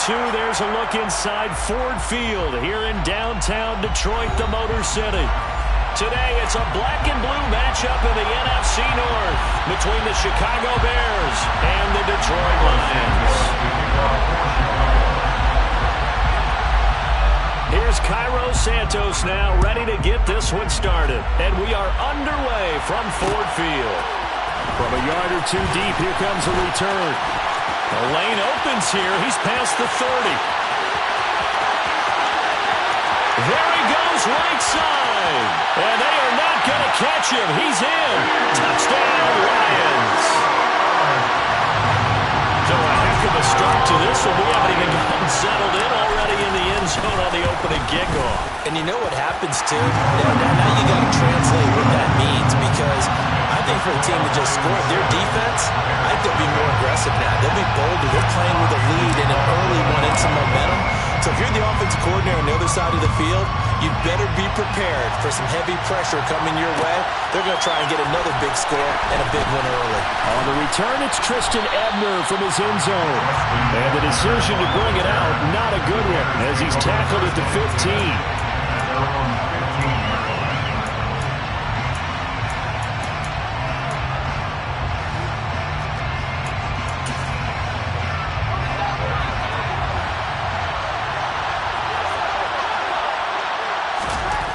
2, there's a look inside Ford Field here in downtown Detroit, the Motor City. Today, it's a black and blue matchup in the NFC North between the Chicago Bears and the Detroit Lions. Here's Cairo Santos now, ready to get this one started. And we are underway from Ford Field. From a yard or two deep, here comes a return. The lane opens here. He's past the 30. There he goes, right side. And they are not going to catch him. He's in. Touchdown, Lions. So a heck of a start to this one. We haven't even gotten settled in already in the end zone on the opening kickoff. And you know what happens, too? Now you got to translate what that means, because I think for the team to just score, their defense, I think they'll be more aggressive now. They'll be bolder. They're playing with a lead and an early one and some momentum. So if you're the offensive coordinator on the other side of the field, you better be prepared for some heavy pressure coming your way. They're going to try and get another big score and a big one early. On the return, it's Tristan Ebner from his end zone. And the decision to bring it out, not a good one, as he's tackled at the 15.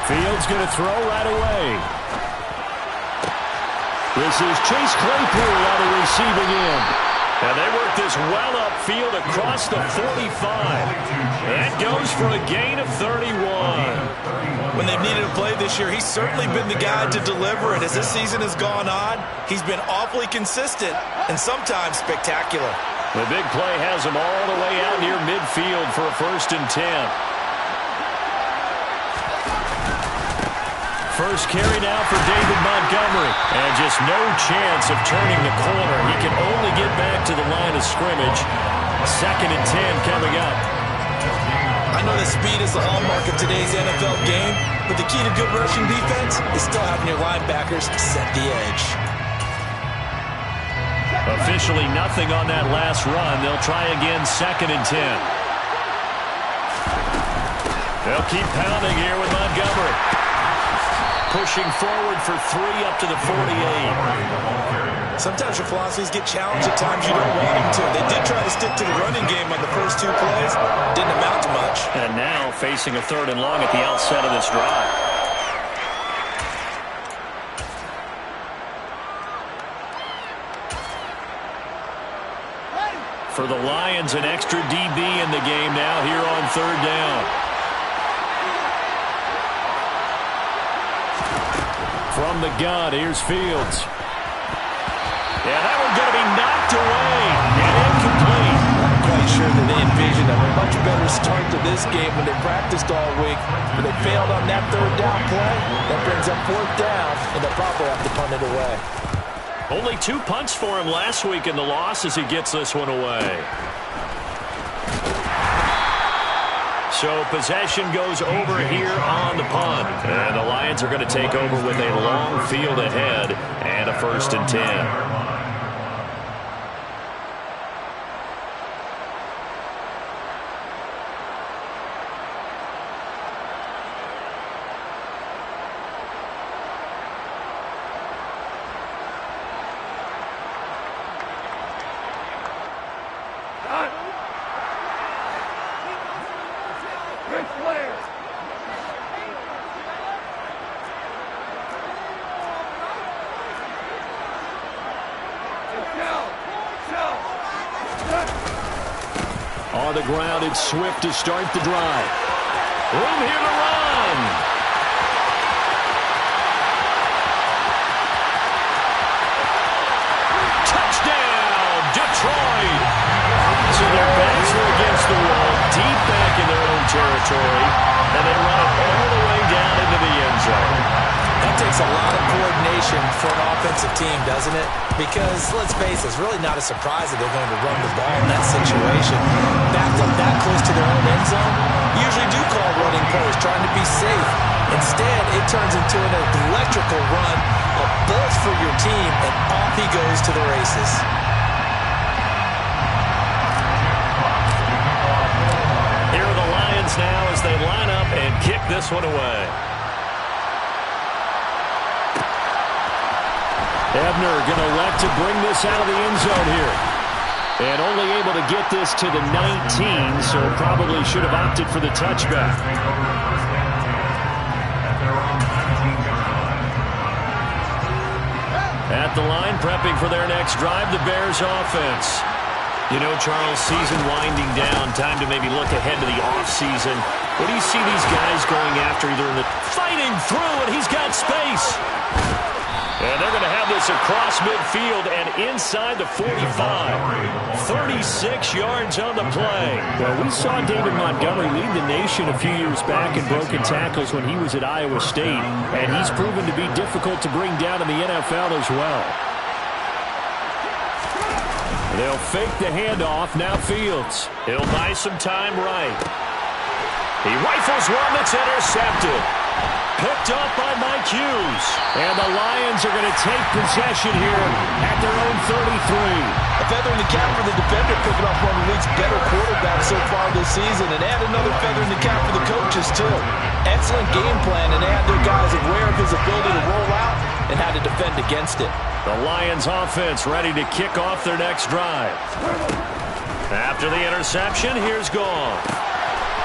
Fields going to throw right away. This is Chase Claypool on the receiving end. And they work this well upfield across the 45. That goes for a gain of 31. When they've needed a play this year, he's certainly been the guy to deliver it. As this season has gone on, he's been awfully consistent and sometimes spectacular. The big play has him all the way out near midfield for a 1st and 10. First carry now for David Montgomery. And just no chance of turning the corner. He can only get back to the line of scrimmage. 2nd and 10 coming up. I know that speed is the hallmark of today's NFL game, but the key to good rushing defense is still having your linebackers set the edge. Officially nothing on that last run. They'll try again 2nd and 10. They'll keep pounding here with Montgomery. Pushing forward for 3 up to the 48. Sometimes your philosophies get challenged at times you don't want them to. They did try to stick to the running game on the first 2 plays. Didn't amount to much. And now facing a 3rd and long at the outset of this drive. For the Lions, an extra DB in the game now here on 3rd down. From the gun, here's Fields. Yeah, that one's going to be knocked away and incomplete. I'm quite sure that they envisioned a much better start to this game when they practiced all week. But they failed on that 3rd down play. That brings up 4th down, and they'll probably have to punt it away. Only 2 punts for him last week in the loss as he gets this one away. So possession goes over here on the punt. And the Lions are going to take over with a long field ahead and a 1st and 10. On the ground, it's Swift to start the drive. Room here to run. Touchdown, Detroit. So their backs are against the wall, deep back in their own territory, and they run it all the way down into the end zone. That takes a lot of coordination for an offensive team, doesn't it? Because, let's face it, it's really not a surprise that they're going to run the ball in that situation. Backed up that close to their own end zone, you usually do call running plays, trying to be safe. Instead, it turns into an electrical run, a bolt for your team, and off he goes to the races. Lions now as they line up and kick this one away. Ebner going to elect to bring this out of the end zone here. And only able to get this to the 19, so probably should have opted for the touchback. At the line, prepping for their next drive, the Bears offense. You know, Charles, season winding down, time to maybe look ahead to the offseason. What do you see these guys going after? Either in the fighting through, and he's got space. And they're going to have this across midfield and inside the 45. 36 yards on the play. Well, we saw David Montgomery lead the nation a few years back in broken tackles when he was at Iowa State, and he's proven to be difficult to bring down in the NFL as well. They'll fake the handoff. Now Fields. He'll buy some time right. He rifles one that's intercepted. Picked up by Mike Hughes. And the Lions are going to take possession here at their own 33. A feather in the cap for the defender, picking up one of the league's better quarterbacks so far this season. And add another feather in the cap for the coaches, too. Excellent game plan, and they had their guys aware of his ability to roll out and how to defend against it. The Lions offense ready to kick off their next drive. After the interception, here's Goff.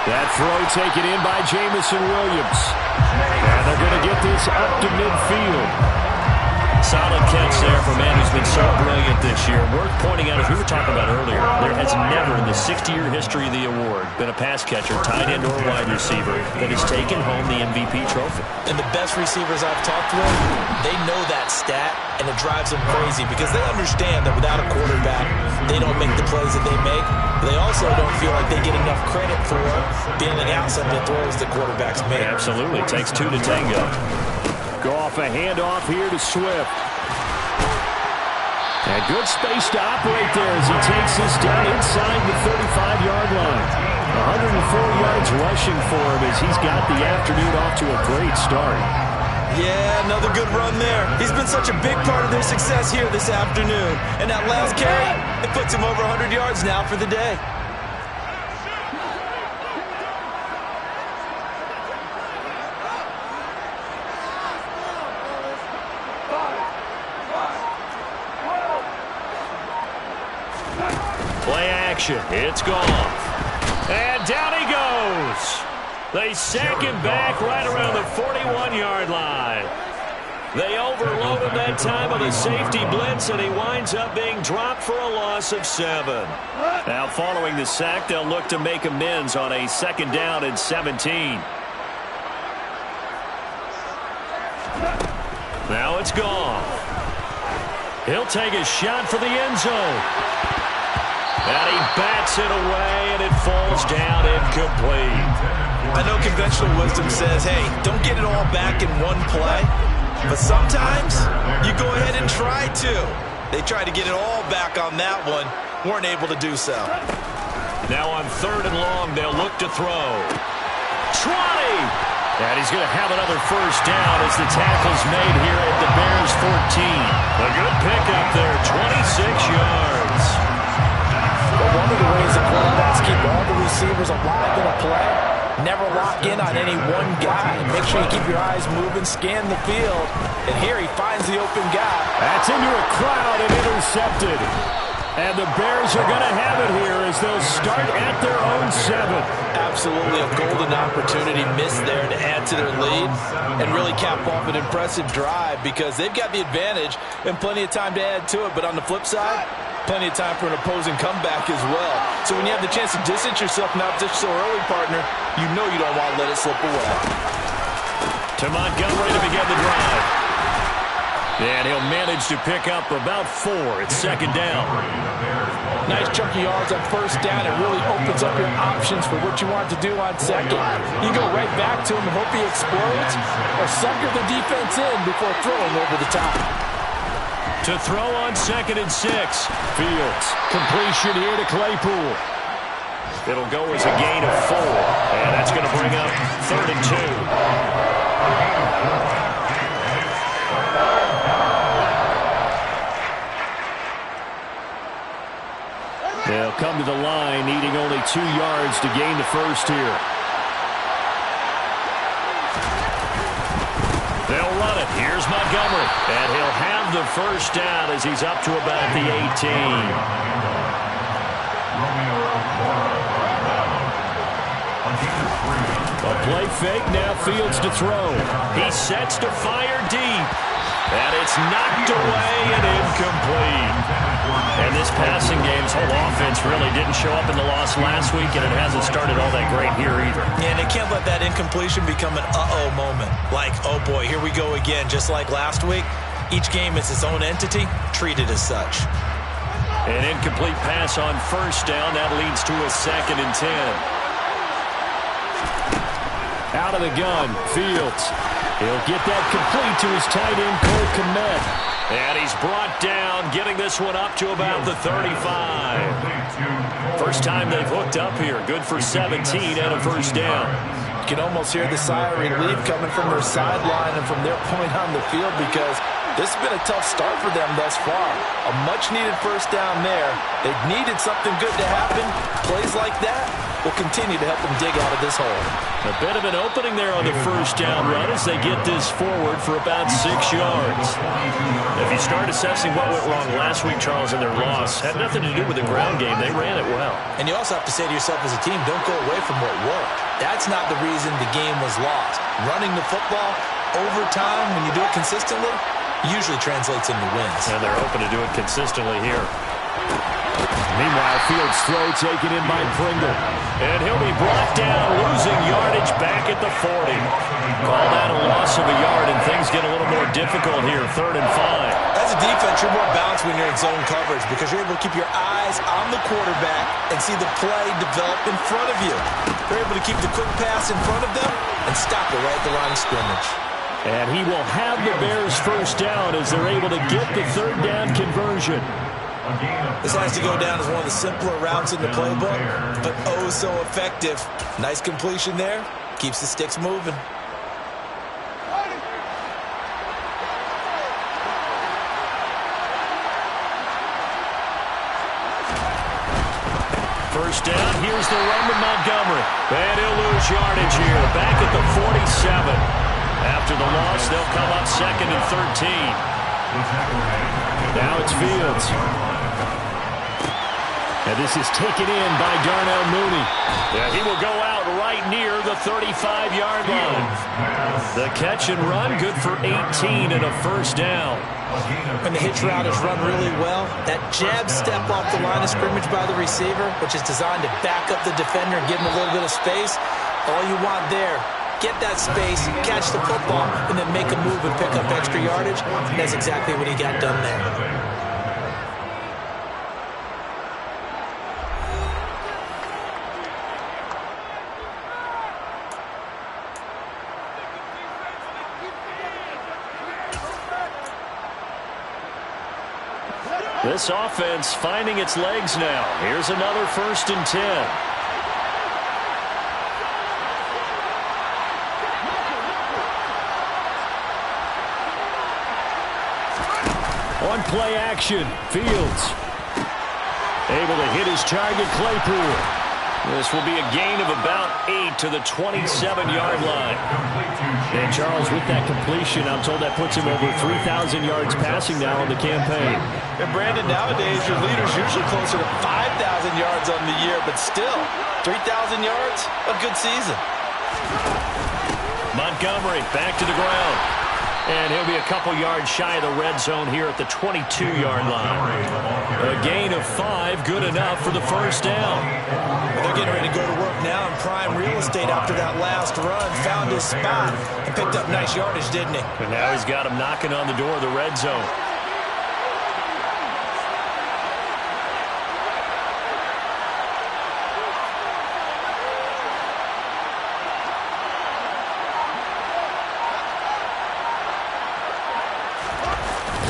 That throw taken in by Jameson Williams. And they're going to get this up to midfield. Solid catch there for a man who's been so brilliant this year. Worth pointing out, as we were talking about earlier, there has never in the 60-year history of the award been a pass catcher, tight end, or wide receiver that has taken home the MVP trophy. And the best receivers I've talked to, they know that stat, and it drives them crazy because they understand that without a quarterback, they don't make the plays that they make. They also don't feel like they get enough credit for bailing out some of the throws the quarterbacks make. Absolutely. It takes two to tango. Go off a handoff here to Swift. And good space to operate there as he takes this down inside the 35-yard line. 104 yards rushing for him as he's got the afternoon off to a great start. Yeah, another good run there. He's been such a big part of their success here this afternoon. And that last carry, it puts him over 100 yards now for the day. Play action. It's gone. And down he goes. They sack him back right around the 41-yard line. They overload him that time with a safety blitz, and he winds up being dropped for a loss of 7. Now, following the sack, they'll look to make amends on a 2nd down and 17. Now it's gone. He'll take a shot for the end zone. And he bats it away, and it falls down incomplete. I know conventional wisdom says, hey, don't get it all back in one play. But sometimes you go ahead and try to. They tried to get it all back on that one. Weren't able to do so. Now on 3rd and long, they'll look to throw. 20! And he's going to have another first down as the tackle's made here at the Bears 14. A good pickup there, 26 yards. But one of the ways the quarterbacks keep all the receivers alive in a play, never lock in on any one guy. Make sure you keep your eyes moving, scan the field. And here he finds the open guy. That's into a crowd and intercepted. And the Bears are going to have it here as they'll start at their own 7. Absolutely a golden opportunity missed there to add to their lead and really cap off an impressive drive because they've got the advantage and plenty of time to add to it. But on the flip side, plenty of time for an opposing comeback as well. So when you have the chance to distance yourself from opposition so early, partner, you know you don't want to let it slip away. To Montgomery to begin the drive. And he'll manage to pick up about 4 at 2nd down. Nice chunky yards on 1st down. It really opens up your options for what you want to do on 2nd. You go right back to him and hope he explodes or sucker the defense in before throwing over the top. To throw on 2nd and 6. Fields. Completion here to Claypool. It'll go as a gain of 4. And that's going to bring up 3rd and 2. They'll come to the line, needing only 2 yards to gain the first here. Here's Montgomery, and he'll have the first down as he's up to about the 18. A play fake, now Fields to throw. He sets to fire deep. And it's knocked away and incomplete. And this passing game's whole offense really didn't show up in the loss last week, and it hasn't started all that great here either. Yeah, and they can't let that incompletion become an uh-oh moment. Like, oh boy, here we go again, just like last week. Each game is its own entity, treated as such. An incomplete pass on first down. That leads to a 2nd and 10. Out of the gun, Fields. He'll get that complete to his tight end, Cole Kmet. And he's brought down, getting this one up to about the 35. First time they've hooked up here. Good for 17 and a first down. You can almost hear the sigh of relief coming from their sideline and from their point on the field, because this has been a tough start for them thus far. A much-needed first down there. They've needed something good to happen. Plays like that will continue to help them dig out of this hole. A bit of an opening there on the first down run as they get this forward for about 6 yards. If you start assessing what went wrong last week, Charles, in their loss, had nothing to do with the ground game. They ran it well. And you also have to say to yourself as a team, don't go away from what worked. That's not the reason the game was lost. Running the football over time, when you do it consistently, usually translates into wins. And they're hoping to do it consistently here. Meanwhile, Fields' throw taken in by Pringle. And he'll be brought down, losing yardage back at the 40. Call that a loss of a yard, and things get a little more difficult here, 3rd and 5. As a defense, you're more balanced when you're in zone coverage because you're able to keep your eyes on the quarterback and see the play develop in front of you. You're able to keep the quick pass in front of them and stop it right at the line of scrimmage. And he will have the Bears first down as they're able to get the 3rd down conversion. This has to go down as one of the simpler routes in the playbook, but oh so effective. Nice completion there. Keeps the sticks moving. First down, here's the run to Montgomery. And he'll lose yardage here, back at the 47. After the loss, they'll come up 2nd and 13. Now it's Fields. And this is taken in by Darnell Mooney. Yeah, he will go out right near the 35-yard line. The catch and run, good for 18 and a first down. When the hitch route is run really well, that jab step off the line of scrimmage by the receiver, which is designed to back up the defender and give him a little bit of space, all you want there, get that space, catch the football, and then make a move and pick up extra yardage. And that's exactly what he got done there. This offense finding its legs now. Here's another 1st and 10. On play action, Fields. Able to hit his target, Claypool. This will be a gain of about 8 to the 27-yard line. And Charles, with that completion, I'm told that puts him over 3,000 yards passing now on the campaign. And Brandon, nowadays, your leader's usually closer to 5,000 yards on the year, but still, 3,000 yards, a good season. Montgomery back to the ground. And he'll be a couple yards shy of the red zone here at the 22-yard line. A gain of 5, good enough for the first down. They're getting ready to go to work now in prime real estate after that last run. Found his spot and picked up nice yardage, didn't he? And now he's got him knocking on the door of the red zone.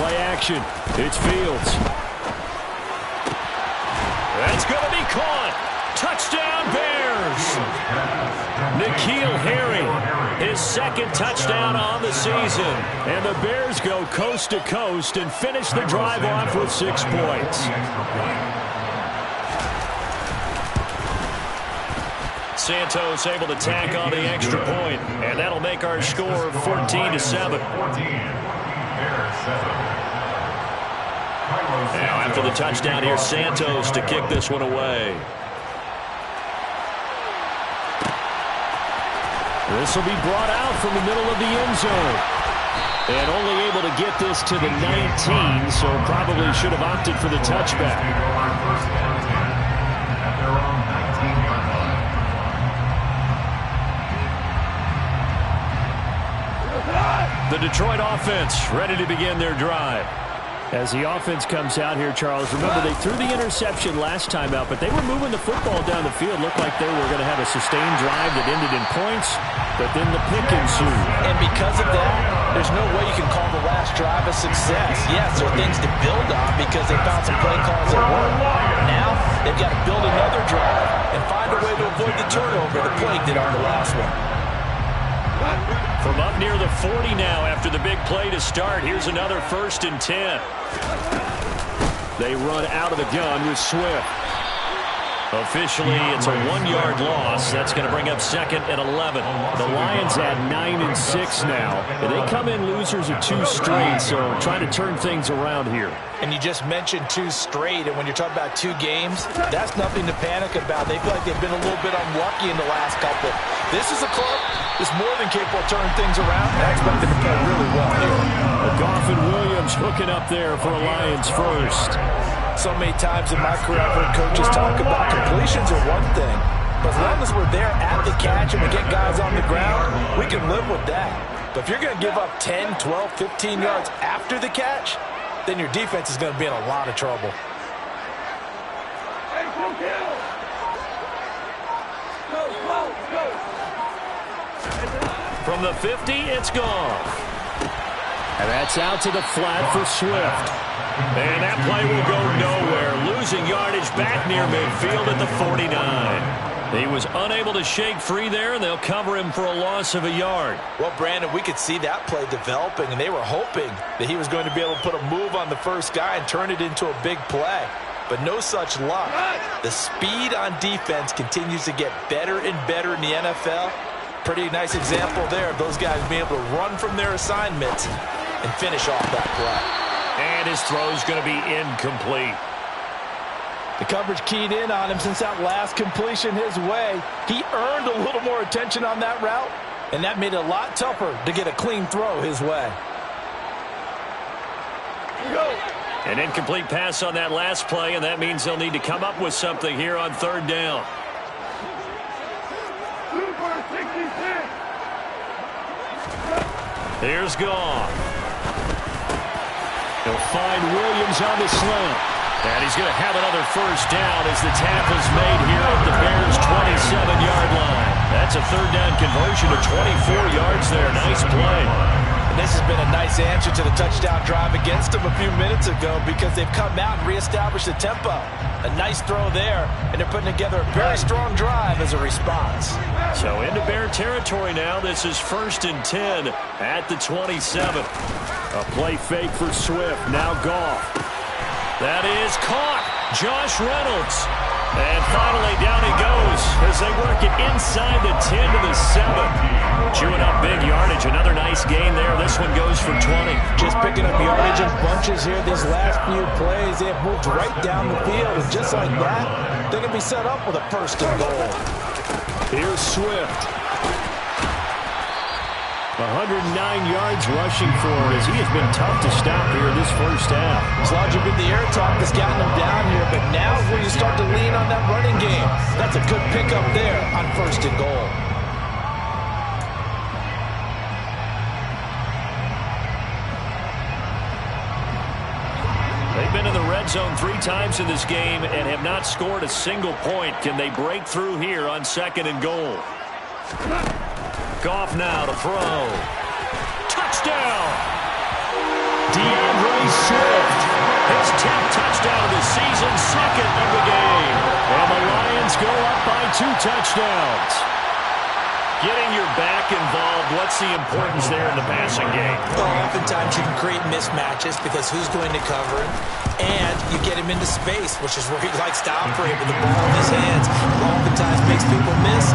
Play action. It's Fields. That's going to be caught. Touchdown, Bears. N'Keal Harry, his 2nd touchdown on the season. And the Bears go coast to coast and finish the drive off with 6 points. Santos able to tack on the extra point, and that'll make our score 14-7. Now after the touchdown here, Santos to kick this one away. This will be brought out from the middle of the end zone. And only able to get this to the 19, so probably should have opted for the touchback. The Detroit offense ready to begin their drive. As the offense comes out here, Charles, remember they threw the interception last time out, but they were moving the football down the field. Looked like they were going to have a sustained drive that ended in points, but then the pick ensued. And because of that, there's no way you can call the last drive a success. Yes, there are things to build on because they found some play calls that work. Now, they've got to build another drive and find a way to avoid the turnover that plagued it on the last one. From up near the 40 now after the big play to start, here's another 1st and 10. They run out of the gun with Swift. Officially, it's a 1-yard loss. That's going to bring up 2nd and 11. The Lions at 9-6 now. They come in losers of 2 straight, so trying to turn things around here. And you just mentioned 2 straight, and when you're talking about 2 games, that's nothing to panic about. They feel like they've been a little bit unlucky in the last couple. This is a club that's more than capable of turning things around, and I expect them to play really well here. Goff and Williams hooking up there for a Lions first. So many times in my career, I've heard coaches talk about completions are one thing, but as long as we're there at the catch and we get guys on the ground, we can live with that. But if you're going to give up 10, 12, 15 yards after the catch, then your defense is going to be in a lot of trouble. From the 50, it's gone. And that's out to the flat for Swift. And that play will go nowhere. Losing yardage back near midfield at the 49. He was unable to shake free there, and they'll cover him for a loss of a yard. Well, Brandon, we could see that play developing, and they were hoping that he was going to be able to put a move on the first guy and turn it into a big play. But no such luck. The speed on defense continues to get better and better in the NFL. Pretty nice example there of those guys being able to run from their assignments and finish off that play. And his throw's going to be incomplete. The coverage keyed in on him since that last completion his way. He earned a little more attention on that route, and that made it a lot tougher to get a clean throw his way. An incomplete pass on that last play, and that means they'll need to come up with something here on 3rd down. Here's Goff. He'll find Williams on the slant. And he's going to have another first down as the tackle's made here at the Bears' 27-yard line. That's a 3rd down conversion of 24 yards there. Nice play. And this has been a nice answer to the touchdown drive against them a few minutes ago because they've come out and reestablished the tempo. A nice throw there, and they're putting together a very strong drive as a response. So into Bear territory now. This is 1st and 10 at the 27. A play fake for Swift. Now Goff. That is caught. Josh Reynolds. And finally down he goes as they work it inside the 10 to the 7. Chewing up big yardage. Another nice gain there. This one goes for 20. Just picking up yardage in bunches here these last few plays. They have moved right down the field. And just like that, they're going to be set up with a 1st and goal. Here's Swift. 109 yards rushing for as he has been tough to stop here in this first half. It's largely been the air talk that's gotten him down here, but now is where you start to lean on that running game. That's a good pickup there on 1st and goal. They've been in the red zone 3 times in this game and have not scored a single point. Can they break through here on 2nd and goal? Goff now to throw. Touchdown! DeAndre Swift. His 10th touchdown of the season, 2nd of the game. And the Lions go up by 2 touchdowns. Getting your back involved, what's the importance there in the passing game? Well, oftentimes you can create mismatches because who's going to cover him, and you get him into space, which is where he likes to operate with the ball in his hands. It oftentimes makes people miss,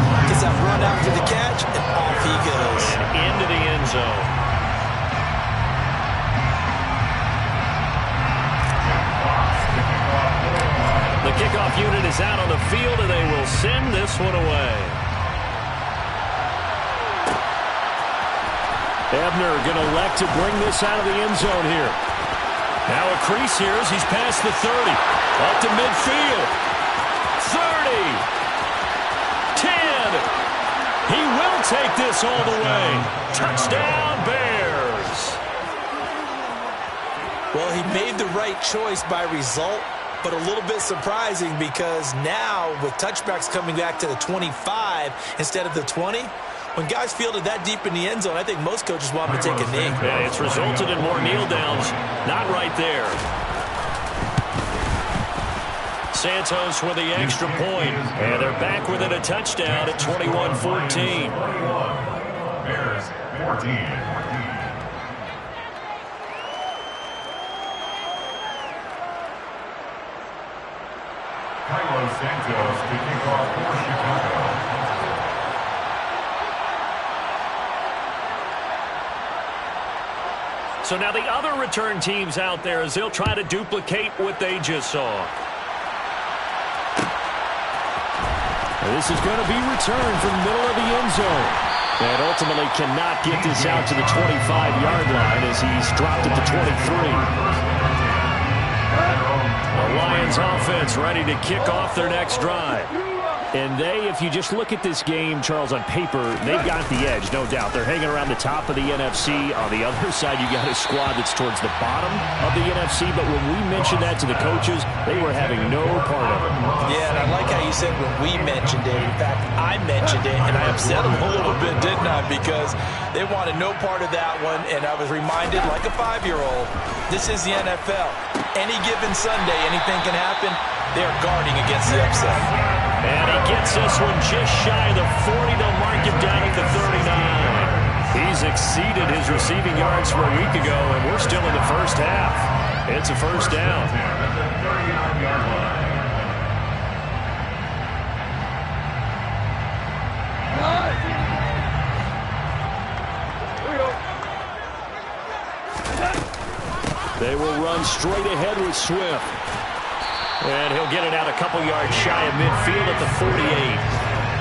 one away. Ebner going to elect to bring this out of the end zone here. Now a crease here as he's past the 30. Up to midfield. 30. 10. He will take this all the way. Touchdown, Bears. Well, he made the right choice by result, but a little bit surprising because now with touchbacks coming back to the 25 instead of the 20, when guys fielded that deep in the end zone, I think most coaches want them to take a knee. Yeah, it's resulted in more kneel downs. Not right there. Santos with the extra point. And they're back within a touchdown at 21-14. Bears 14. Carlos Santos to kick off for Chicago. So now the other return teams out there as they'll try to duplicate what they just saw. And this is going to be returned from the middle of the end zone. And ultimately cannot get this out to the 25-yard line as he's dropped it to 23. The Lions offense ready to kick off their next drive. And if you just look at this game, Charles, on paper, they've got the edge, no doubt. They're hanging around the top of the NFC. On the other side, you got a squad that's towards the bottom of the NFC. But when we mentioned that to the coaches, they were having no part of it. Yeah, and I like how you said when we mentioned it. In fact, I mentioned it, and I upset them a little bit, didn't I? Because they wanted no part of that one, and I was reminded, like a 5-year-old, this is the NFL. Any given Sunday, anything can happen. They are guarding against the upset. And he gets this one just shy of the 40. They'll mark him down at the 39. He's exceeded his receiving yards from a week ago, and we're still in the first half. It's a first down. They will run straight ahead with Swift. And he'll get it out a couple yards shy of midfield at the 48.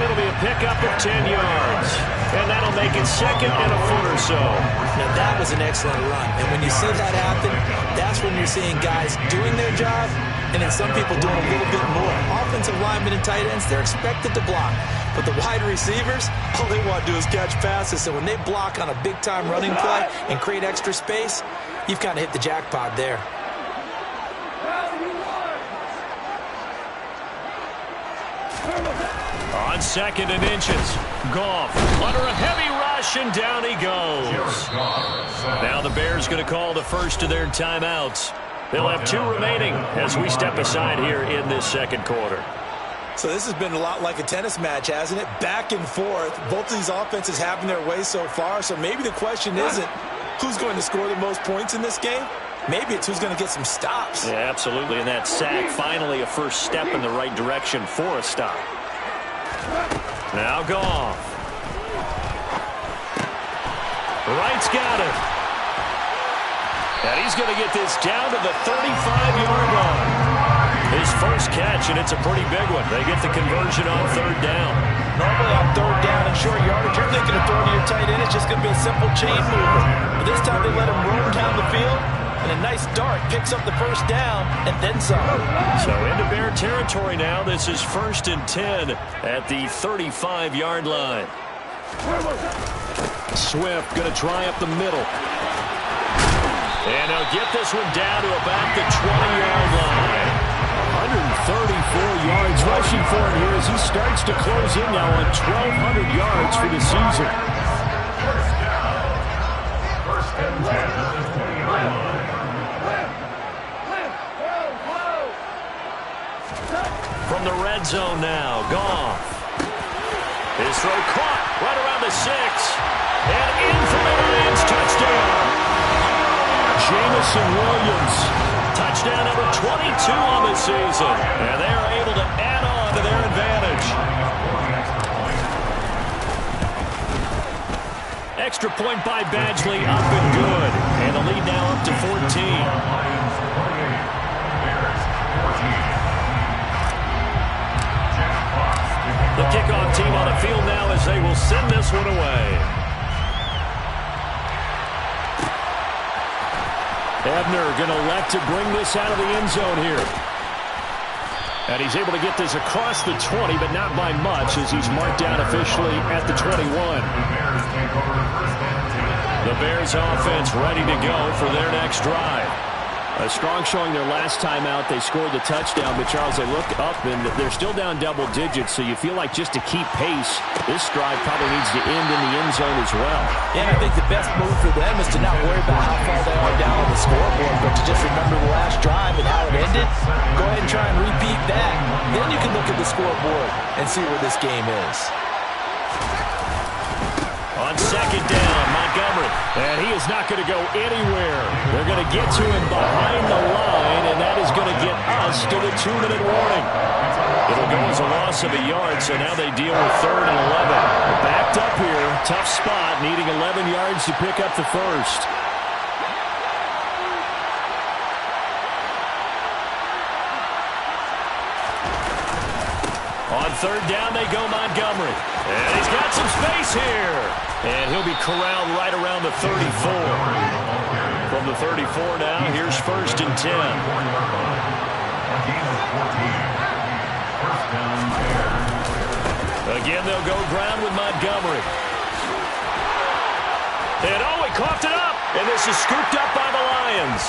It'll be a pickup of 10 yards. And that'll make it second and a foot or so. Now, that was an excellent run. And when you see that happen, that's when you're seeing guys doing their job and then some people doing a little bit more. Offensive linemen and tight ends, they're expected to block. But the wide receivers, all they want to do is catch passes. So when they block on a big-time running play and create extra space, you've kind of hit the jackpot there. On second and inches, Goff under a heavy rush, and down he goes. Now the Bears going to call the first of their timeouts. They'll have 2 remaining as we step aside here in this second quarter. So this has been a lot like a tennis match, hasn't it? Back and forth. Both of these offenses having their way so far. So maybe the question isn't who's going to score the most points in this game. Maybe it's who's going to get some stops. Yeah, absolutely. And that sack, finally a first step in the right direction for a stop. Now Goff. Wright's got it. And he's going to get this down to the 35-yard line. His first catch, and it's a pretty big one. They get the conversion on third down. Normally on third down and short yardage, you're thinking of throwing to your tight end. It's just going to be a simple chain mover. But this time they let him roam down the field, and a nice dart picks up the first down and then some. So into Bear territory now. This is 1st and 10 at the 35-yard line. Swift going to try up the middle. And he'll get this one down to about the 20-yard line. 134 yards rushing for him here as he starts to close in now on 1,200 yards for the season. First and 10. From the red zone now, Goff. His throw caught right around the 6. And in for the Lions, touchdown. Jameson Williams. Touchdown number 22 on the season. And they are able to add on to their advantage. Extra point by Badgley, up and good. And the lead now up to 14. The kickoff team on the field now as they will send this one away. Ebner going to elect to bring this out of the end zone here. And he's able to get this across the 20, but not by much as he's marked down officially at the 21. The Bears offense ready to go for their next drive. A strong showing their last time out. They scored the touchdown, but Charles, they look up and they're still down double digits, so you feel like just to keep pace, this drive probably needs to end in the end zone as well. Yeah, I think the best move for them is to not worry about how far they are down on the scoreboard, but to just remember the last drive and how it ended. Go ahead and try and repeat that. Then you can look at the scoreboard and see where this game is. On second down, Montgomery. And he is not going to go anywhere. They're going to get to him behind the line, and that is going to get us to the 2-minute warning. It'll go as a loss of a yard, so now they deal with 3rd and 11. Backed up here, tough spot, needing 11 yards to pick up the first. On 3rd down, they go Montgomery. And he's got some space here. And he'll be corralled right around the 34. From the 34 now, here's 1st and 10. Again, they'll go ground with Montgomery. And he coughed it up. And this is scooped up by the Lions.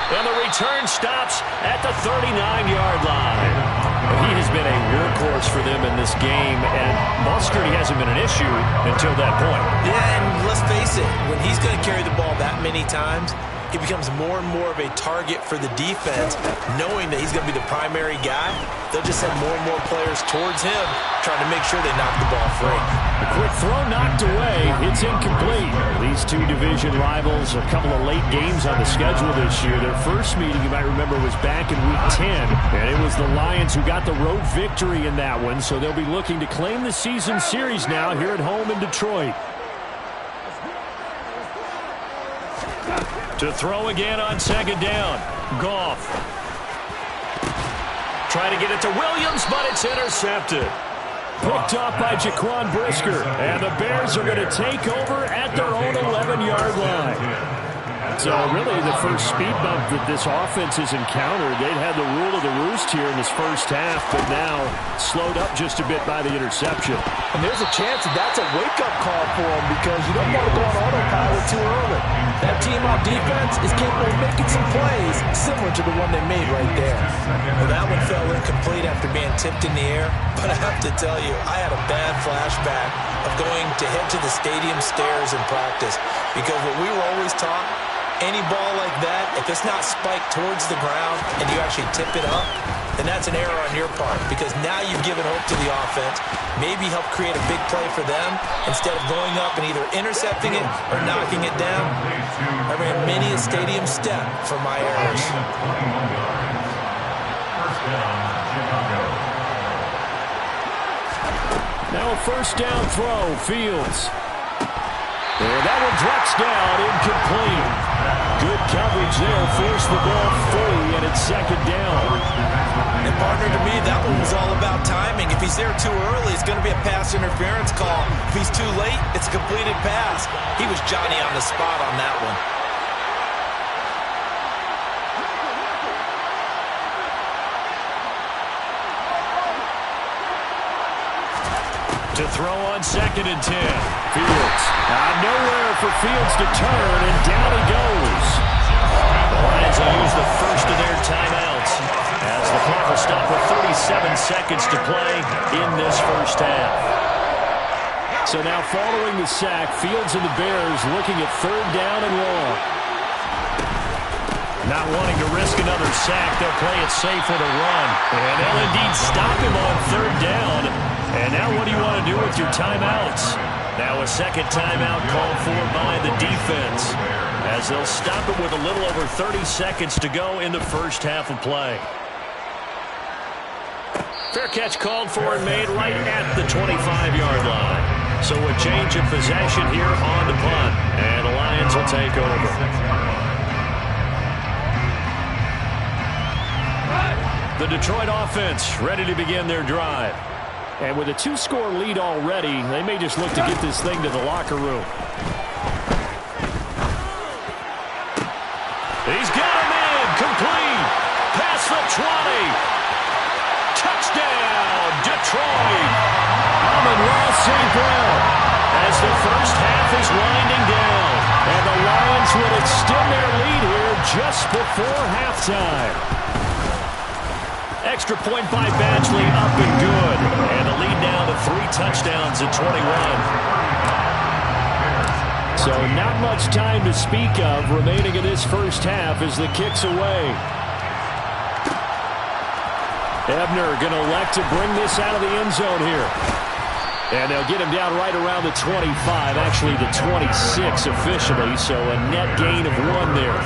And the return stops at the 39-yard line. He has been a workhorse for them in this game, and ball security hasn't been an issue until that point. Yeah, and let's face it, when he's going to carry the ball that many times, he becomes more and more of a target for the defense, knowing that he's going to be the primary guy. They'll just send more and more players towards him, trying to make sure they knock the ball free. A quick throw knocked away. It's incomplete. These two division rivals, a couple of late games on the schedule this year. Their first meeting, you might remember, was back in Week 10, and it was the Lions who got the road victory in that one, so they'll be looking to claim the season series now here at home in Detroit. To throw again on second down. Goff. Trying to get it to Williams, but it's intercepted. Picked off by Jaquan Brisker. And the Bears are going to take over at their own 11-yard line. So really the first speed bump that this offense has encountered. They'd had the rule of the roost here in this first half, but now slowed up just a bit by the interception. And there's a chance that that's a wake-up call for them because you don't want to go on autopilot too early. That team on defense is capable of making some plays similar to the one they made right there. Well, that one fell incomplete after being tipped in the air, but I have to tell you, I had a bad flashback of going to head to the stadium stairs in practice because what we were always taught, any ball like that, if it's not spiked towards the ground and you actually tip it up, then that's an error on your part because now you've given hope to the offense, maybe help create a big play for them instead of going up and either intercepting it or knocking it down. I ran many a stadium step for my errors. Now a first down throw, Fields. And that one drops down, incomplete. Good coverage there, forced the ball free, and it's second down. And partner, to me, that one was all about timing. If he's there too early, it's going to be a pass interference call. If he's too late, it's a completed pass. He was Johnny on the spot on that one. To throw on second and 10. Fields. Nowhere for Fields to turn, and down he goes. The Lions will use the first of their timeouts as the clock will stop with 37 seconds to play in this first half. So now following the sack, Fields and the Bears looking at 3rd down and long. Not wanting to risk another sack, they'll play it safe with a run. And they'll indeed stop him on 3rd down. And now what do you want to do with your timeouts? Now a second timeout called for by the defense as they'll stop it with a little over 30 seconds to go in the first half of play. Fair catch called for and made right at the 25-yard line. So a change of possession here on the punt. And the Lions will take over. The Detroit offense ready to begin their drive. And with a 2-score lead already, they may just look to get this thing to the locker room. He's got him in. Complete. Past the 20. Touchdown, Detroit. Amon-Ra St. Brown. As the first half is winding down. And the Lions will extend their lead here just before halftime. Extra point by Badgley, up and good. And the lead now to 3 touchdowns at 21. So not much time to speak of remaining in this first half as the kick's away. Ebner going to elect to bring this out of the end zone here. And they'll get him down right around the 25, actually the 26 officially, so a net gain of 1 there.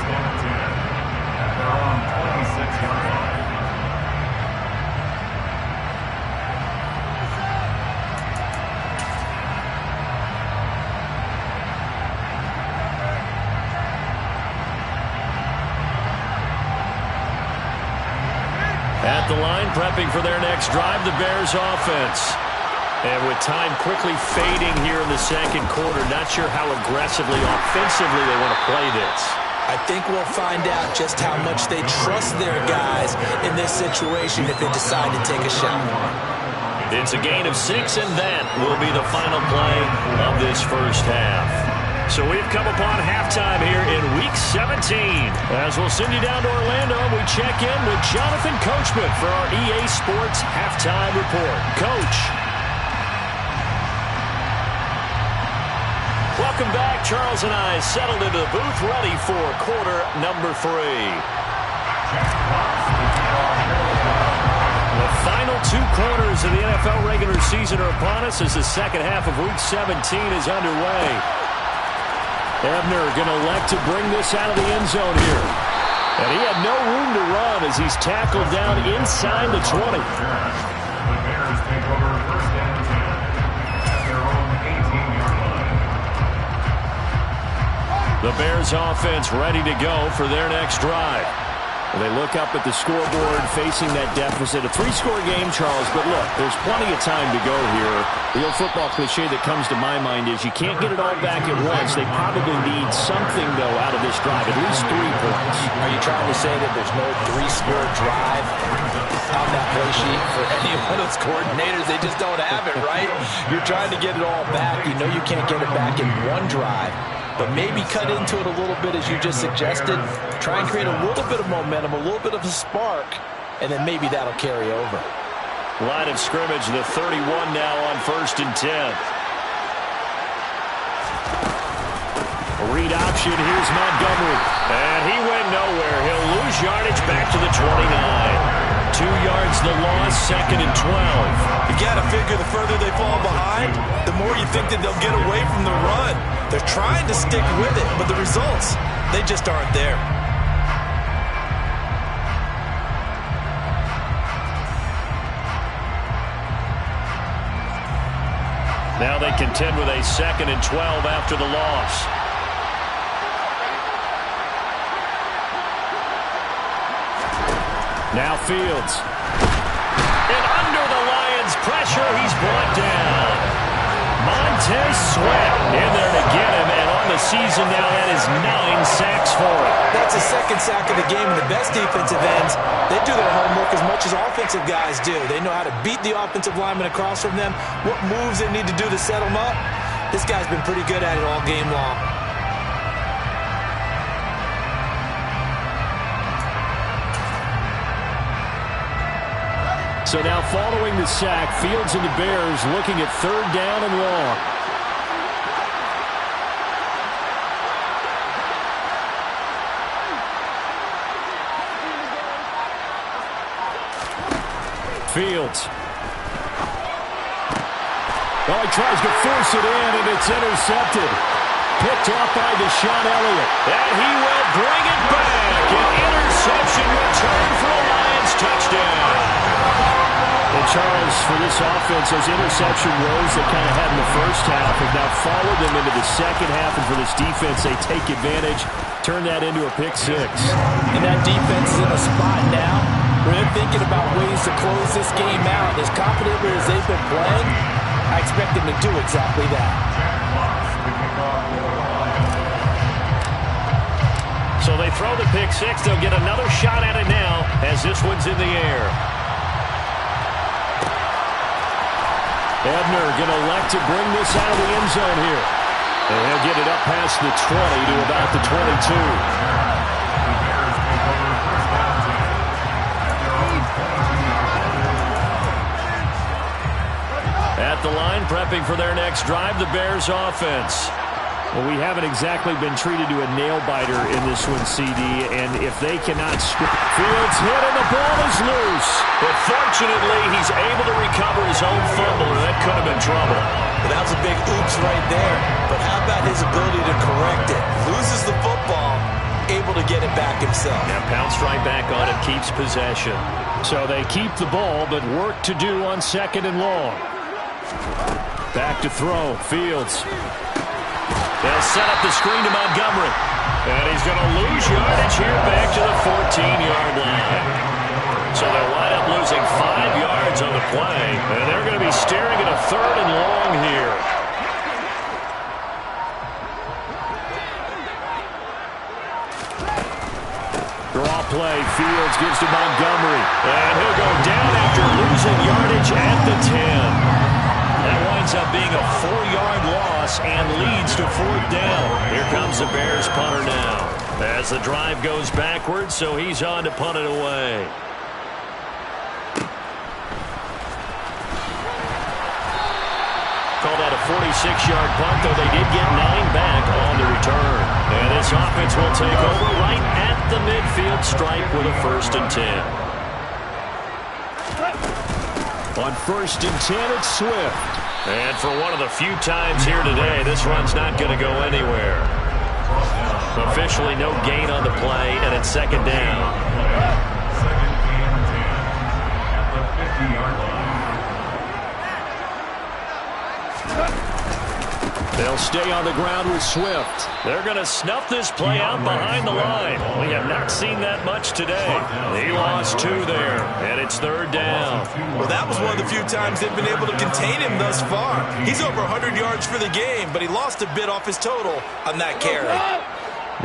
At the line, prepping for their next drive, the Bears offense. And with time quickly fading here in the second quarter, not sure how aggressively, offensively they want to play this. I think we'll find out just how much they trust their guys in this situation if they decide to take a shot. It's a gain of 6, and that will be the final play of this first half. So we've come upon halftime here in Week 17. As we'll send you down to Orlando, we check in with Jonathan Coachman for our EA Sports Halftime Report. Coach. Welcome back. Charles and I settled into the booth, ready for quarter number 3. The final 2 quarters of the NFL regular season are upon us as the second half of Week 17 is underway. Ebner going to elect to bring this out of the end zone here. And he had no room to run as he's tackled down inside the 20. The Bears take over first and 10 at their own 18-yard line. The Bears offense ready to go for their next drive. They look up at the scoreboard facing that deficit. A 3-score game, Charles, but look, there's plenty of time to go here. The old football cliche that comes to my mind is you can't get it all back at once. They probably need something, though, out of this drive, at least 3 points. Are you trying to say that there's no 3-score drive on that play sheet for any of those coordinators? They just don't have it, right? You're trying to get it all back. You know you can't get it back in 1 drive. But maybe cut into it a little bit as you just suggested. Try and create a little bit of momentum, a little bit of a spark, and then maybe that'll carry over. Line of scrimmage, the 31 now on 1st and 10. Read option, here's Montgomery. And he went nowhere. He'll lose yardage back to the 29. 2 yards the loss, 2nd and 12. You got to figure the further they fall behind, the more you think that they'll get away from the run. They're trying to stick with it, but the results, they just aren't there. Now they contend with a 2nd and 12 after the loss. Now Fields. And under the Lions' pressure, he's brought down. Montez Sweat in there to get him, and on the season now, that is 9 sacks for him. That's a 2nd sack of the game, and the best defensive ends, they do their homework as much as offensive guys do. They know how to beat the offensive lineman across from them, what moves they need to do to set them up. This guy's been pretty good at it all game long. So now following the sack, Fields and the Bears looking at 3rd down and long. Fields. Oh, he tries to force it in, and it's intercepted. Picked off by Deshaun Elliott. And he will bring it back. An interception return for a Lions touchdown. And Charles, for this offense, those interception woes they kind of had in the first half have now followed them into the second half. And for this defense, they take advantage, turn that into a pick 6. And that defense is in a spot now They're thinking about ways to close this game out. As confidently as they've been playing, I expect them to do exactly that. So they throw the pick six. They'll get another shot at it now as this one's in the air. Ebner going to elect to bring this out of the end zone here. And he'll get it up past the 20 to about the 22. At the line, prepping for their next drive, the Bears offense. Well, we haven't exactly been treated to a nail-biter in this one, CD, and if they cannot score... Fields hit and the ball is loose. But fortunately, he's able to recover his own fumble, and that could have been trouble. But that was a big oops right there. But how about his ability to correct it? Loses the football, able to get it back himself. Yeah, pounced right back on it, keeps possession. So they keep the ball, but work to do on 2nd and long. Back to throw, Fields. They'll set up the screen to Montgomery. And he's going to lose yardage here back to the 14-yard line. So they'll wind up losing 5 yards on the play. And they're going to be staring at a 3rd and long here. Draw play. Fields gives to Montgomery. And he'll go down after losing yardage at the 10. That winds up being a 4-yard loss and leads to 4th down. Here comes the Bears punter now. As the drive goes backwards, so he's on to punt it away. Called out a 46-yard punt, though they did get 9 back on the return. And this offense will take over right at the midfield stripe with a 1st and 10. On 1st and 10, it's Swift. And for one of the few times here today, this run's not going to go anywhere. Officially no gain on the play, and it's 2nd down. 2nd and 10 at the 50-yard line. They'll stay on the ground with Swift. They're going to snuff this play out behind the line. We have not seen that much today. He lost 2 there, and it's 3rd down. Well, that was one of the few times they've been able to contain him thus far. He's over 100 yards for the game, but he lost a bit off his total on that carry.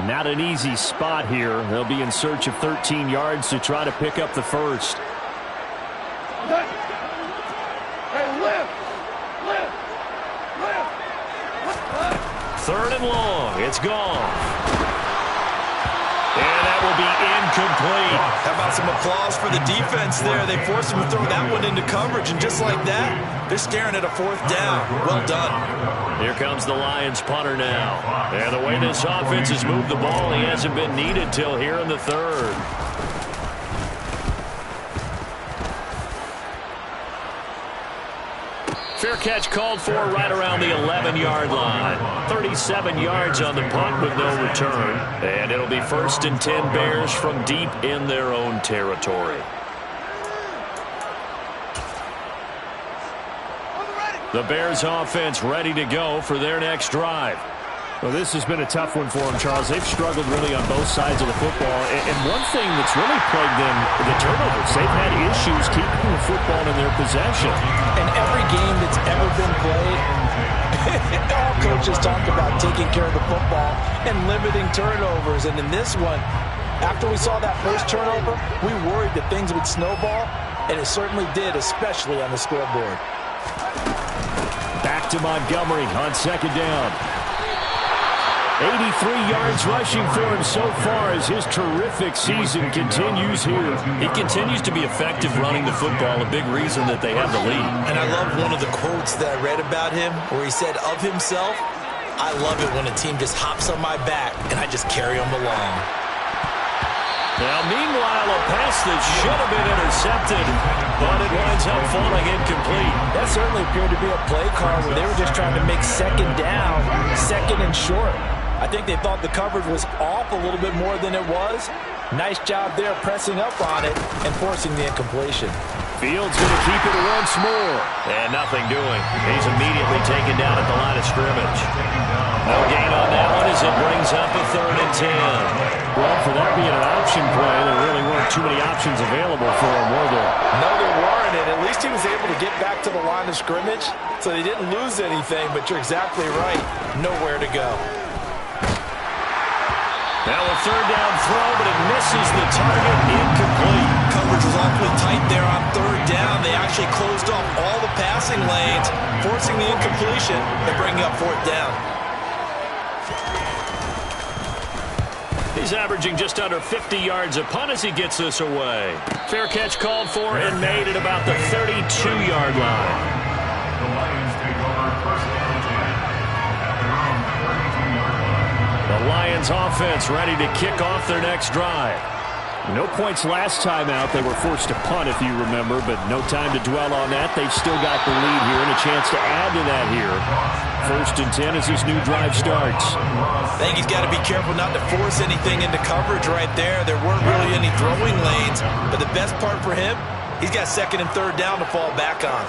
And not an easy spot here. They'll be in search of 13 yards to try to pick up the 1st. Hey, lift! 3rd and long. It's gone. And that will be incomplete. How about some applause for the defense there? They forced him to throw that one into coverage, and just like that, they're staring at a 4th down. Well done. Here comes the Lions punter now. And the way this offense has moved the ball, he hasn't been needed till here in the 3rd. Fair catch called for right around the 11-yard line. 37 yards on the punt with no return. And it'll be 1st and 10 Bears from deep in their own territory. The Bears offense ready to go for their next drive. Well, this has been a tough one for them, Charles. They've struggled really on both sides of the football. And one thing that's really plagued them, the turnovers. They've had issues keeping the football in their possession. In every game that's ever been played, all coaches talk about taking care of the football and limiting turnovers. And in this one, after we saw that first turnover, we worried that things would snowball, and it certainly did, especially on the scoreboard. Back to Montgomery on 2nd down. 83 yards rushing for him so far as his terrific season continues here. He continues to be effective running the football, a big reason that they have the lead. And I love one of the quotes that I read about him where he said of himself, "I love it when a team just hops on my back and I just carry them along." Now, meanwhile, a pass that should have been intercepted, but it winds up falling incomplete. That certainly appeared to be a play call where they were just trying to make 2nd down, 2nd and short. I think they thought the coverage was off a little bit more than it was. Nice job there pressing up on it and forcing the incompletion. Fields going to keep it once more. And nothing doing. He's immediately taken down at the line line of scrimmage. No gain on that one as it brings up a 3rd and 10. Well, for that being an option play, there really weren't too many options available for him, were there? No, there weren't, and at least he was able to get back to the line of scrimmage, so they didn't lose anything, but you're exactly right. Nowhere to go. Now a 3rd down throw, but it misses the target. Incomplete. Coverage was awfully tight there on 3rd down. They actually closed off all the passing lanes, forcing the incompletion and bringing up 4th down. He's averaging just under 50 yards a punt as he gets this away. Fair catch called for and made at about the 32-yard line. The Lions take over 1st and 10 at their own 32-yard line. The Lions offense ready to kick off their next drive. No points last time out. They were forced to punt, if you remember, but no time to dwell on that. They've still got the lead here and a chance to add to that here. 1st and 10 as this new drive starts. I think he's got to be careful not to force anything into coverage right there. There weren't really any throwing lanes, but the best part for him, he's got 2nd and 3rd down to fall back on.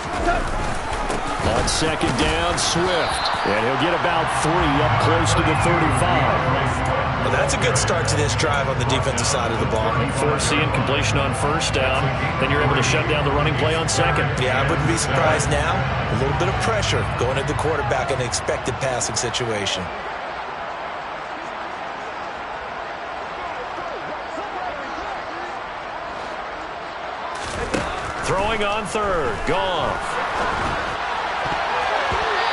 On 2nd down, Swift. And he'll get about 3 up close to the 35. Well, that's a good start to this drive on the defensive side of the ball. Force the incompletion on 1st down. Then you're able to shut down the running play on 2nd. Yeah, I wouldn't be surprised now. A little bit of pressure going at the quarterback in an expected passing situation. Throwing on 3rd. Goff.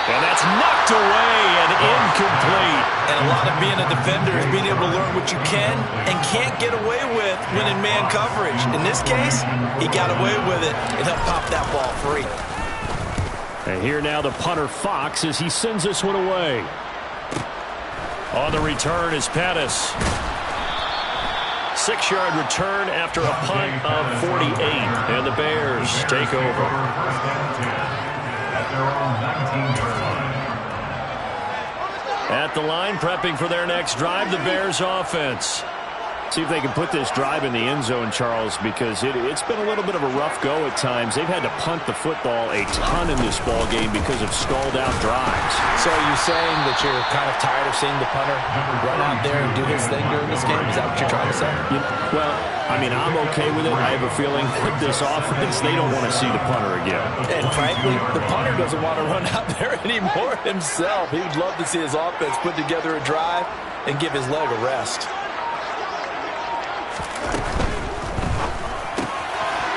And that's knocked away and incomplete. And a lot of being a defender is being able to learn what you can and can't get away with when in man coverage. In this case, he got away with it and helped pop that ball free. And here now the punter Fox as he sends this one away. On the return is Pettis. 6-yard return after a punt of 48. And the Bears take over. 1st and 10 at their own 19-yard line. At the line, prepping for their next drive, the Bears offense. See if they can put this drive in the end zone, Charles, because it's been a little bit of a rough go at times. They've had to punt the football a ton in this ball game because of stalled-out drives. So are you saying that you're kind of tired of seeing the punter run out there and do his thing during this game? Is that what you're trying to say? Well, I mean, I'm okay with it. I have a feeling with this offense, they don't want to see the punter again. And frankly, the punter doesn't want to run out there anymore himself. He would love to see his offense put together a drive and give his leg a rest.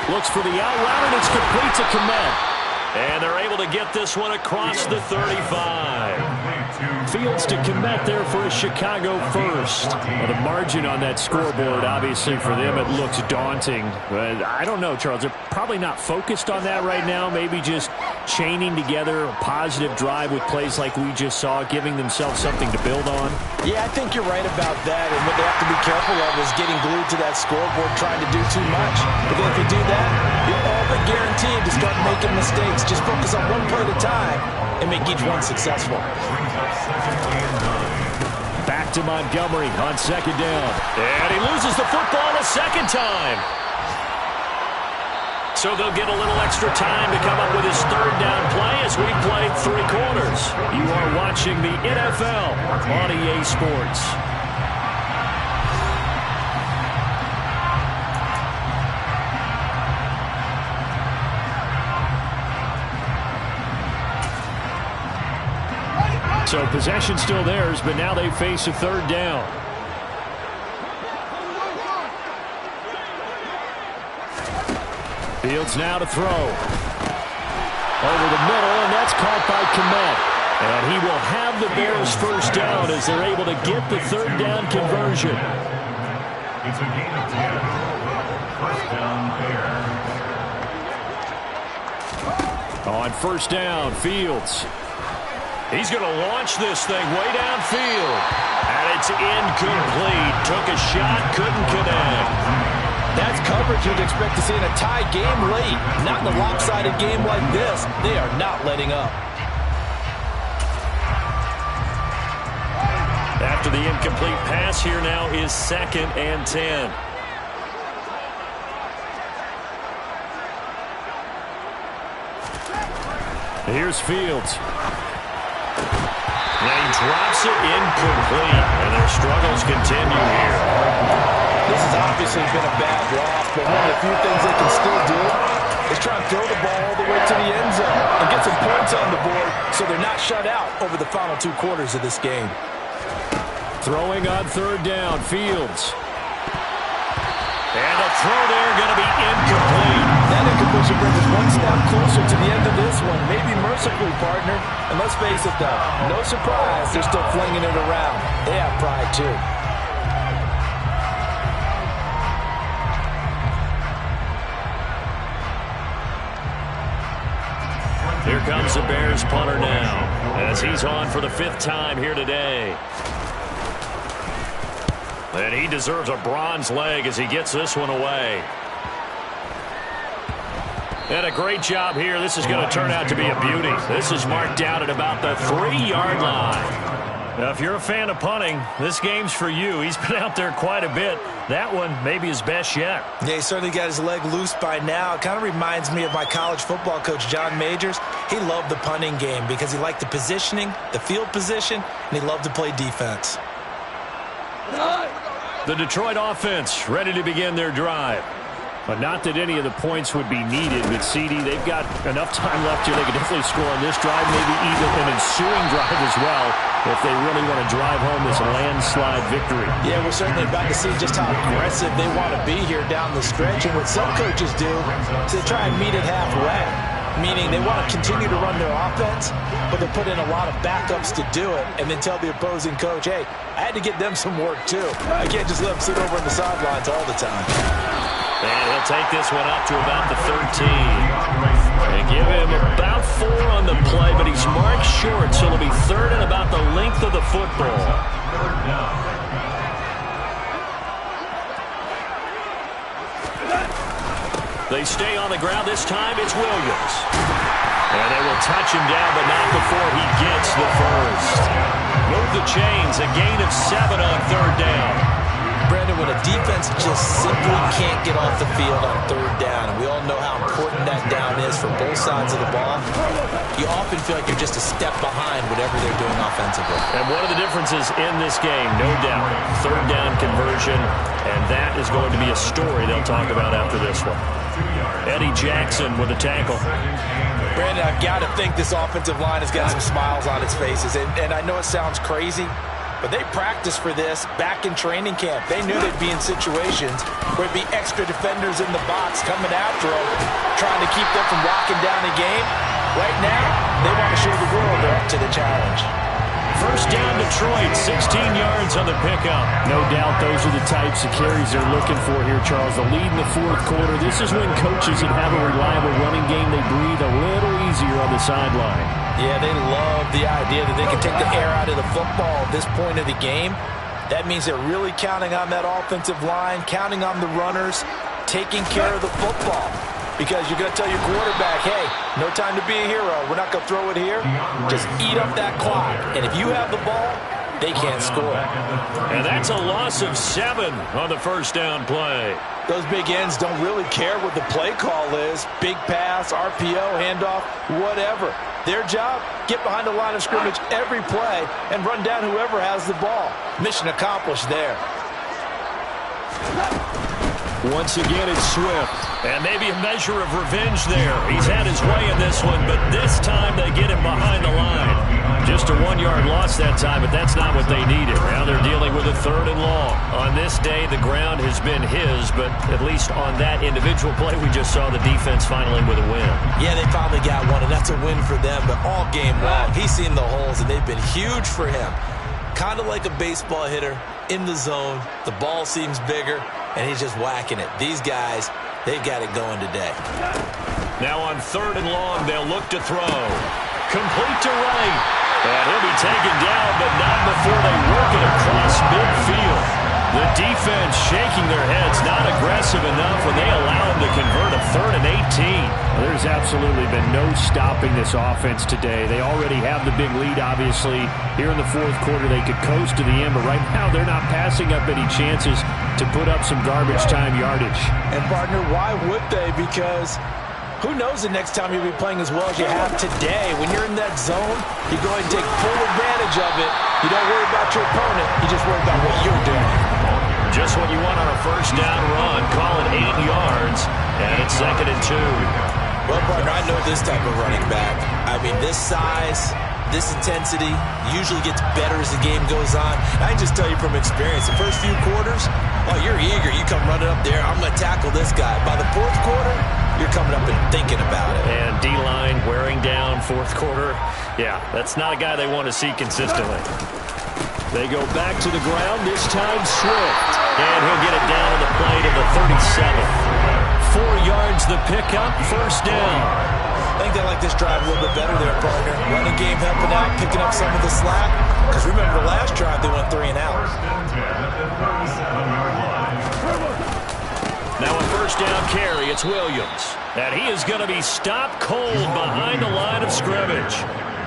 Looks for the out route, and it's complete to Kmet. And they're able to get this one across the 35. Fields to Kmet there for a Chicago first. Well, the margin on that scoreboard, obviously, for them, it looks daunting. But I don't know, Charles. They're probably not focused on that right now. Maybe just chaining together a positive drive with plays like we just saw, giving themselves something to build on. Yeah, I think you're right about that. And what they have to be careful of is getting glued to that scoreboard, trying to do too much. Because if you do that, you're all but guaranteed to start making mistakes. Just focus on one play at a time and make each one successful. Back to Montgomery on 2nd down. And he loses the football a 2nd time. So they'll get a little extra time to come up with his 3rd down play as we play 3 quarters. You are watching the NFL on EA Sports. So possession still theirs, but now they face a 3rd down. Fields now to throw. Over the middle, and that's caught by Kmet. And he will have the Bears 1st down as they're able to get the 3rd down conversion. It's a gain of 10. 1st down, Bears. On 1st down, Fields. He's going to launch this thing way downfield. And it's incomplete. Took a shot, couldn't connect. That's coverage you'd expect to see in a tie game late. Not in a lopsided game like this. They are not letting up. After the incomplete pass, here now is 2nd and 10. Here's Fields. drops it incomplete, and their struggles continue here. This has obviously been a bad loss, but one of the few things they can still do is try and throw the ball all the way to the end zone and get some points on the board so they're not shut out over the final 2 quarters of this game. Throwing on third down, Fields. And the throw there going to be incomplete. That incompletion brings us one step closer to the end of this one. Maybe mercifully, partner. And let's face it, though, no surprise, they're still flinging it around. They have pride, too. Here comes the Bears punter now, as he's on for the 5th time here today. And he deserves a bronze leg as he gets this one away. And a great job here. This is going to turn out to be a beauty. This is marked out at about the 3-yard line. Now, if you're a fan of punting, this game's for you. He's been out there quite a bit. That one may be his best yet. Yeah, he certainly got his leg loose by now. It kind of reminds me of my college football coach, John Majors. He loved the punting game because he liked the positioning, the field position, and he loved to play defense. The Detroit offense ready to begin their drive. But not that any of the points would be needed, but CD, they've got enough time left here. They could definitely score on this drive, maybe even an ensuing drive as well, if they really want to drive home this landslide victory. Yeah, we're certainly about to see just how aggressive they want to be here down the stretch. And what some coaches do is they try and meet it halfway, meaning they want to continue to run their offense, but they put in a lot of backups to do it, and then tell the opposing coach, hey, I had to get them some work too. I can't just let them sit over on the sidelines all the time. And he'll take this one up to about the 13. And give him about 4 on the play, but he's marked short, so it'll be 3rd and about the length of the football. They stay on the ground. This time it's Williams. And they will touch him down, but not before he gets the first. Move the chains. A gain of 7 on 3rd down. Brandon, when a defense just simply can't get off the field on 3rd down, and we all know how important that down is for both sides of the ball, you often feel like you're just a step behind whatever they're doing offensively. And one of the differences in this game, no doubt, 3rd down conversion, and that is going to be a story they'll talk about after this one. Eddie Jackson with a tackle. Brandon, I've got to think this offensive line has got some smiles on its faces, and I know it sounds crazy, but they practiced for this back in training camp. They knew they'd be in situations where it'd be extra defenders in the box coming after them, trying to keep them from locking down the game. Right now, they want to show the world they're up to the challenge. 1st down Detroit, 16 yards on the pickup. No doubt those are the types of carries they're looking for here, Charles. The lead in the 4th quarter. This is when coaches that have a reliable running game, they breathe a little easier on the sideline. Yeah, they love the idea that they can take the air out of the football at this point of the game. That means they're really counting on that offensive line, counting on the runners, taking care of the football. Because you're going to tell your quarterback, hey, no time to be a hero. We're not going to throw it here. Just eat up that clock. And if you have the ball, they can't score. And that's a loss of 7 on the 1st down play. Those big ends don't really care what the play call is. Big pass, RPO, handoff, whatever. Their job, get behind the line of scrimmage every play and run down whoever has the ball. Mission accomplished there. Once again, it's Swift. And maybe a measure of revenge there. He's had his way in this one, but this time they get him behind the line. Just a 1-yard loss that time, but that's not what they needed. Now they're dealing with a 3rd and long. On this day, the ground has been his, but at least on that individual play, we just saw the defense finally with a win. Yeah, they finally got one, and that's a win for them, but all game long, he's seen the holes, and they've been huge for him. Kind of like a baseball hitter in the zone. The ball seems bigger, and he's just whacking it. These guys, they've got it going today. Now on 3rd and long, they'll look to throw. Complete to right. And he'll be taken down, but not before they work it across midfield. The defense shaking their heads, not aggressive enough when they allow him to convert a 3rd and 18. There's absolutely been no stopping this offense today. They already have the big lead, obviously. Here in the 4th quarter, they could coast to the end, but right now they're not passing up any chances to put up some garbage time yardage. And, partner, why would they? Because who knows the next time you'll be playing as well as you have today. When you're in that zone, you go ahead and take full advantage of it You don't worry about your opponent. You just worry about what you're doing. Just what you want on a first down run. Call it 8 yards, and it's 2nd and 2. Well, partner, I know this type of running back. I mean, this size, this intensity usually gets better as the game goes on. I can just tell you from experience, the first few quarters, oh, you're eager. You come running up there, I'm going to tackle this guy. By the fourth quarter, you're coming up and thinking about it. And D-line wearing down fourth quarter. Yeah, that's not a guy they want to see consistently. They go back to the ground, this time Swift. And he'll get it down on the play to the 37. 4 yards the pickup, first down. I think they like this drive a little bit better there, partner. Running game helping out, picking up some of the slack. Because remember, the last drive they went 3 and out. Now a first down carry, it's Williams. And he is going to be stopped cold behind the line of scrimmage.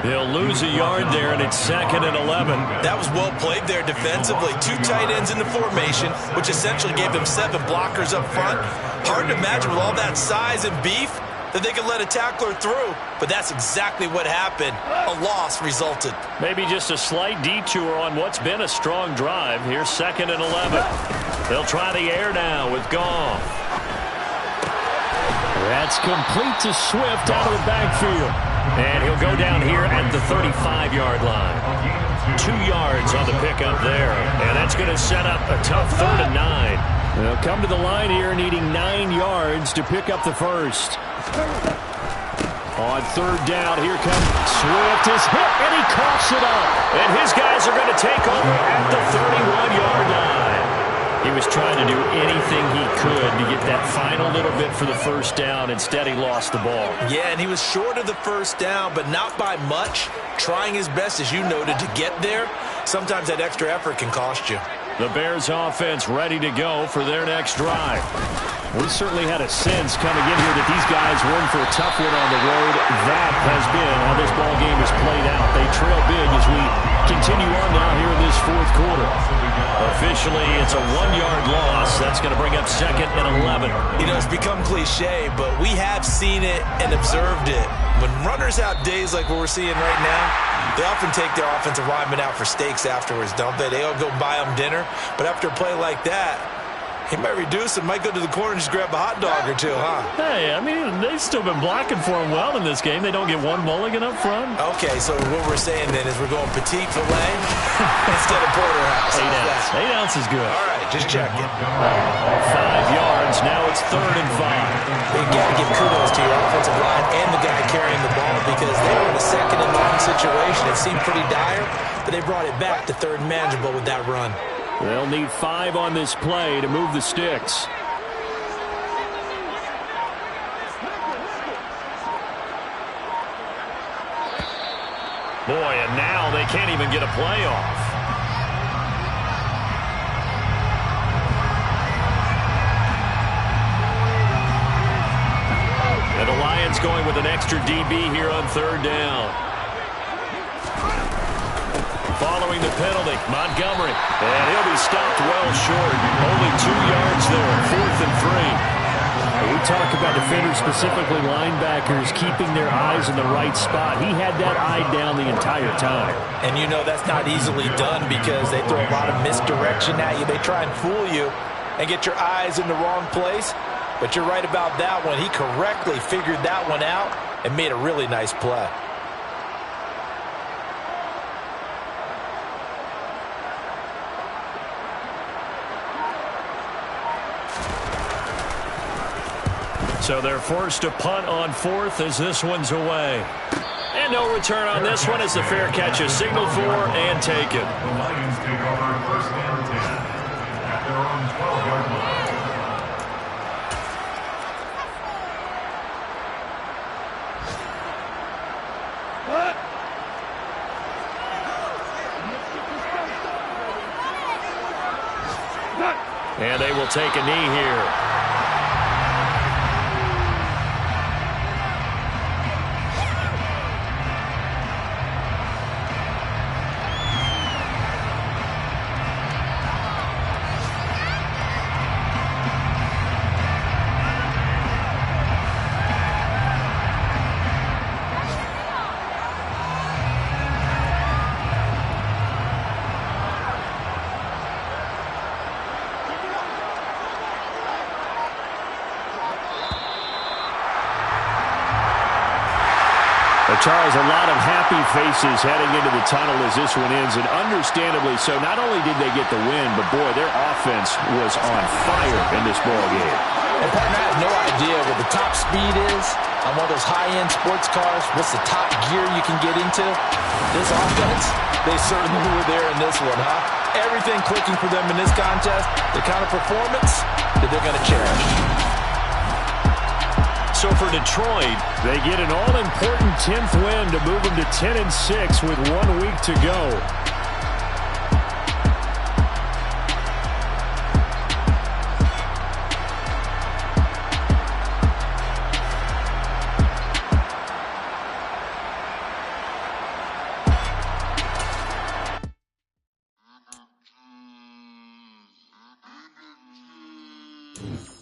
They'll lose a yard there, and it's 2nd and 11. That was well played there defensively. 2 tight ends in the formation, which essentially gave them 7 blockers up front. Hard to imagine with all that size and beef that they could let a tackler through. But that's exactly what happened. A loss resulted. Maybe just a slight detour on what's been a strong drive. Here's 2nd and 11. They'll try the air now with Goff. That's complete to Swift out of the backfield. And he'll go down here at the 35-yard line. 2 yards on the pickup there. And that's going to set up a tough 3rd and 9. They'll come to the line here needing 9 yards to pick up the first. On 3rd down, here comes Swift. Is hit, and he coughs it up. And his guys are going to take over at the 31-yard line. He was trying to do anything he could to get that final little bit for the first down. Instead, he lost the ball. Yeah, and he was short of the first down, but not by much. Trying his best, as you noted, to get there. Sometimes that extra effort can cost you. The Bears offense ready to go for their next drive. We certainly had a sense coming in here that these guys were in for a tough one on the road. That has been how this ball game has played out. They trail big as we continue on now here in this fourth quarter. Officially, it's a 1-yard loss. That's going to bring up 2nd and 11. You know, it's become cliche, but we have seen it and observed it. When runners have days like what we're seeing right now, they often take their offensive linemen out for steaks afterwards, don't they? They all go buy them dinner. But after a play like that, he might reduce and might go to the corner and just grab a hot dog or two, huh? Hey, I mean, they've still been blocking for him well in this game. They don't get one mulligan up front. Okay, so what we're saying then is we're going petite filet instead of porterhouse. 8 ounce. 8 ounce is good. All right, just checking. 5 yards. Now it's 3rd and 5. You got to give kudos to your offensive line and the guy carrying the ball because they were in a 2nd and long situation. It seemed pretty dire, but they brought it back to 3rd and manageable with that run. They'll need 5 on this play to move the sticks. Boy, and now they can't even get a play off. And the Lions going with an extra DB here on 3rd down. Following the penalty, Montgomery. And he'll be stopped well short. Only 2 yards there, 4th and 3. We talk about defenders, specifically linebackers, keeping their eyes in the right spot. He had that eye down the entire time. And you know that's not easily done because they throw a lot of misdirection at you. They try and fool you and get your eyes in the wrong place. But you're right about that one. He correctly figured that one out and made a really nice play. So they're forced to punt on 4th as this one's away. And no return on this one as the fair catch is signaled for and taken. The Lions take over 1st and 10 at their own 12-yard line. And they will take a knee here. Charles, a lot of happy faces heading into the tunnel as this one ends, and understandably so. Not only did they get the win, but, boy, their offense was on fire in this ball game. And, partner, I have no idea what the top speed is on one of those high-end sports cars. What's the top gear you can get into? This offense, they certainly were there in this one, huh? Everything clicking for them in this contest, the kind of performance that they're going to cherish. So for Detroit, they get an all-important 10th win to move them to 10-6 with 1 week to go. Mm-hmm.